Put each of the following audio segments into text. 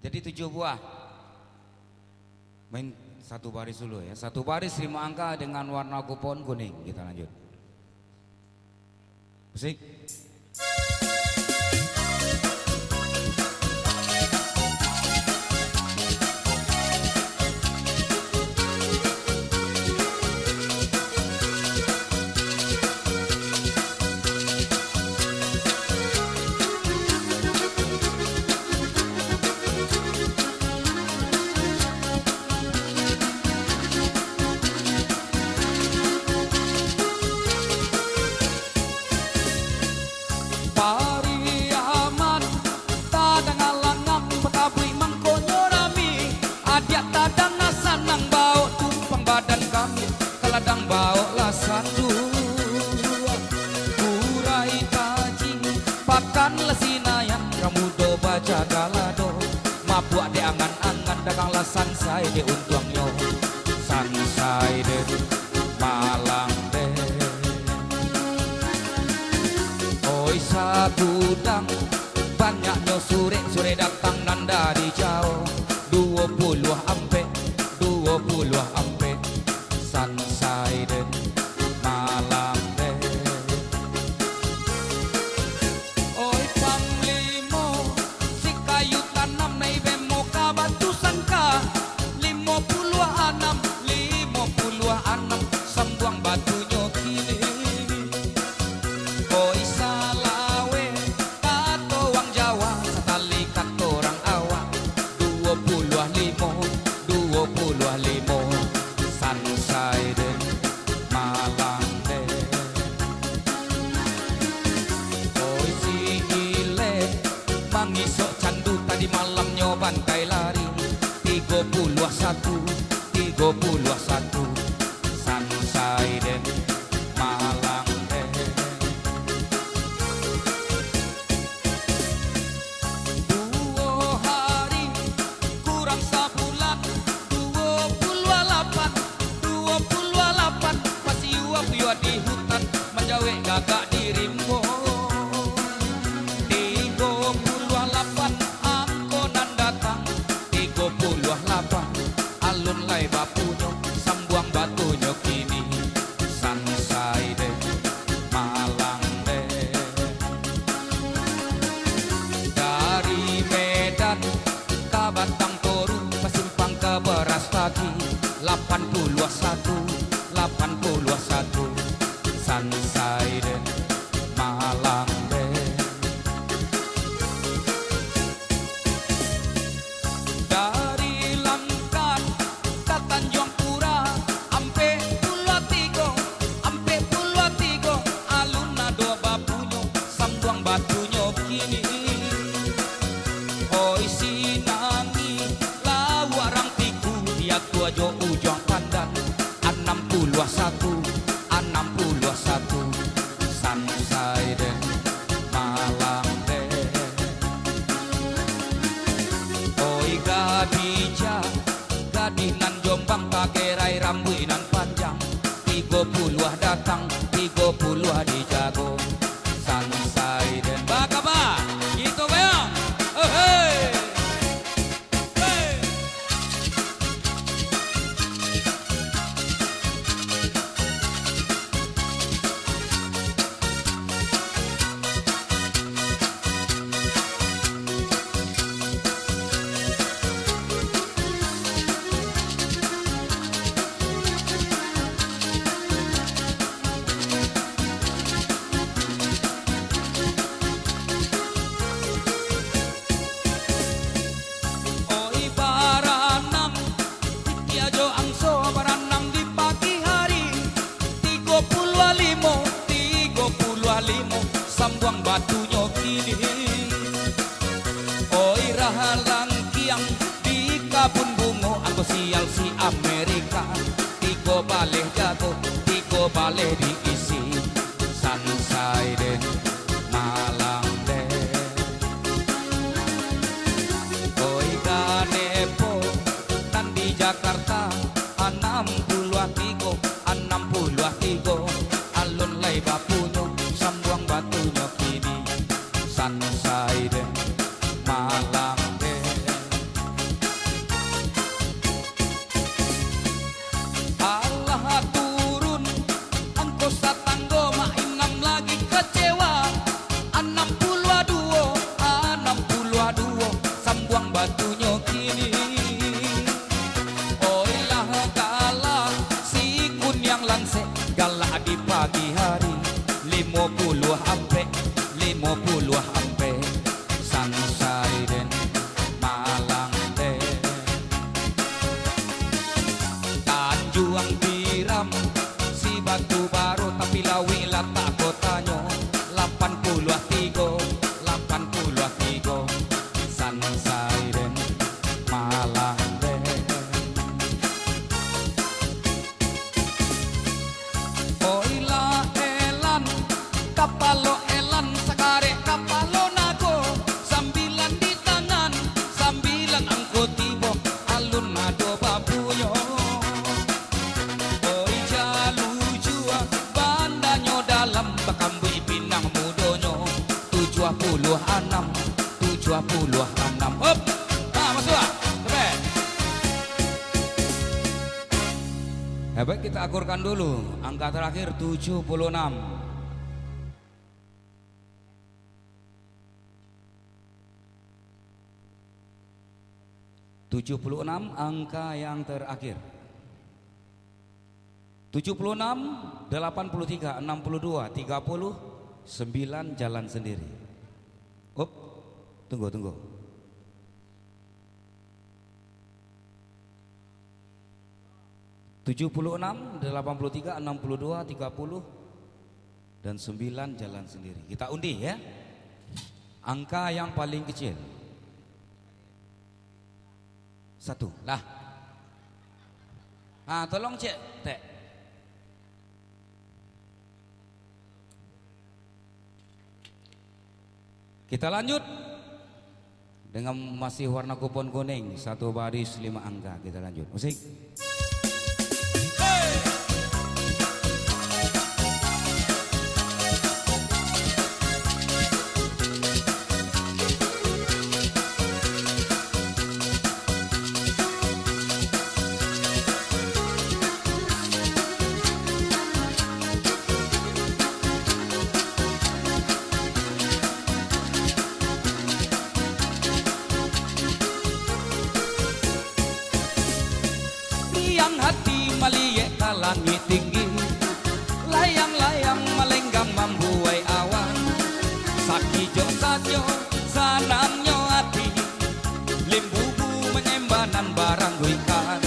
Jadi 7 buah. Main satu baris dulu ya. Satu baris 5 angka dengan warna kupon kuning. Kita lanjut. Musik. Ladang bawa satu kurai kaji pakan lesinayan kamu do baca galado mabuk de angan-angan dagang lasan saya de untuangnya sansai de malang de oi sagudang banyaknya sore datang nanda di jauh 20 ampe sansai de malam de oi panglimo si kayu tanam nai bemo ka batu sangka 56 sambuang batunya kini oi salawe kato wang Jawa satali kato orang awak 25 sansai de malang de oi si ile mangisok candu tadi malam nyoban kai lari 31 sansai de malang de 2 hari kurang sebulan 28 masih uap di hutan menjawek gagak dirimu 38 angkonan datang 38 alun lai bapunya sambuang batunya kini sansai de malang de dari Medan ke Batang Toru Pasimpang ke Beras Pagi 81 sansai de malang de dari Langkat ke Tanjung Pura ampe Pulau Tigo aluna dua bapunya sambuang batunya kini oi sinangi lawarang tiku dia tua jo ujung pandan 61 sansai de malang de oi gadija gadinan Jombang pagerai rambuinan panjang 30 datang 30 di jago sansai de bakaba gitu bayang hey. Sambuang batunya kini oi rahalang kiang di kabun bungo anggo sial si Amerika 3 baleh jago 3 baleh diisi sansai de malang de oi ganepo nan di Jakarta 63 alun lai bapunya sambuang batunya kini sansai de malang de Baik, kita akurkan dulu angka terakhir 76. 76 angka yang terakhir. 76, 83, 62, 30, 9 jalan sendiri. Up, tunggu. 76, 83, 62, 30 dan 9 jalan sendiri. Kita undi ya. Angka yang paling kecil. 1 lah. Ah, tolong cek, Tek. Kita lanjut dengan masih warna kupon kuning, 1 baris 5 angka. Kita lanjut. Musik. Yang hati meliek ke langit tinggi, layang-layang melenggam membuai awan. Sakijo sajo sanamnyo hati, limbubu menyembanan barang ikan.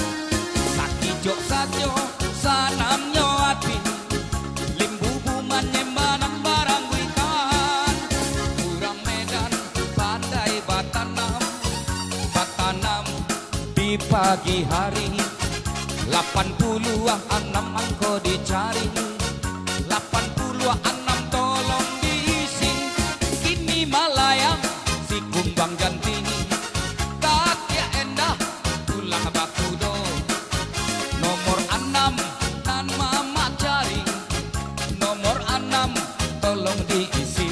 Sakijo sajo sanamnyo hati, limbubu menyembanan barang ikan. Kurang Medan pandai batanam di pagi hari. 86 angko dicari, 86 tolong diisi. Kini malayang si kumbang ganti, kakek endah tulang bakudo. Nomor 6 nan mama cari, nomor 6 tolong diisi.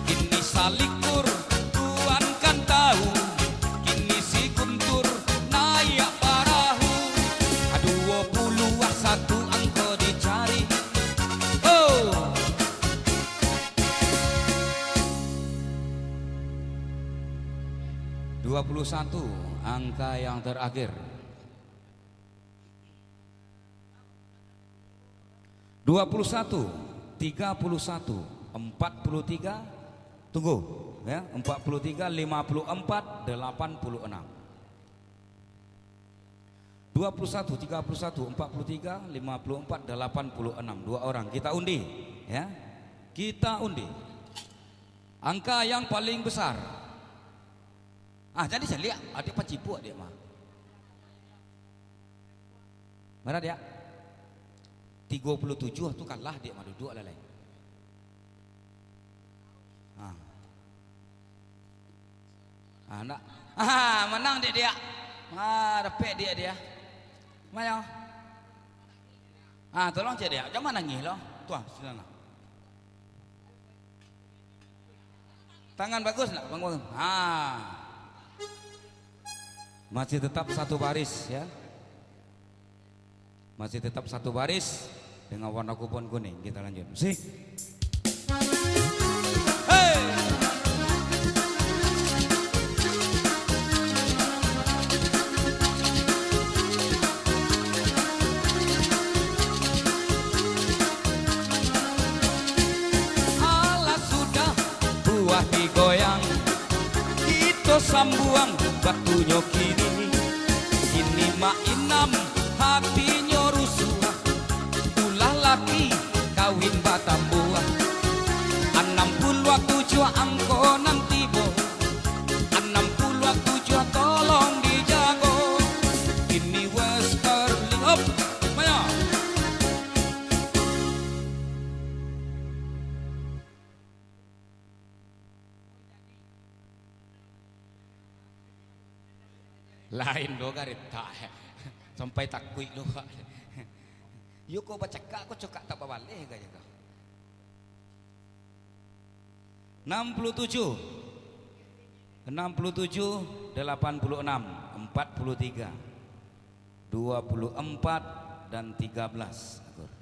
Kini salikur tuan kan tahu, kini si guntur naik perahu. 21 angko dicari. Oh, 21 angka yang terakhir. 21, 31, 43. Tunggu ya, 43, 54, 86. 21, 31, 43, 54, 86. 2 orang. Kita undi ya. Kita undi. Angka yang paling besar. Ah, jadi saya lihat adik pacipu dia mah. Mana dia? 37 tu kalah dia mah duduk lalai. Anak. Menang dia. Dapat dia. Mana? Tolong cek dia. Jangan nangis loh. Tuah, sana. Tangan bagus nak, Bang. Masih tetap 1 baris ya. Masih tetap 1 baris dengan warna kupon kuning. Kita lanjut. Musik. Digoyang itu sambuang batunya kini mainam hatinya rusuh ulah laki kawin batambuah 67 angko nanti bo 67 tolong dijago ini Westerling up maya. Lain do garita sampai takui lo yuk kau baca kak kau cokak tak balik gaya kau 67 86 86 43 24 dan 13.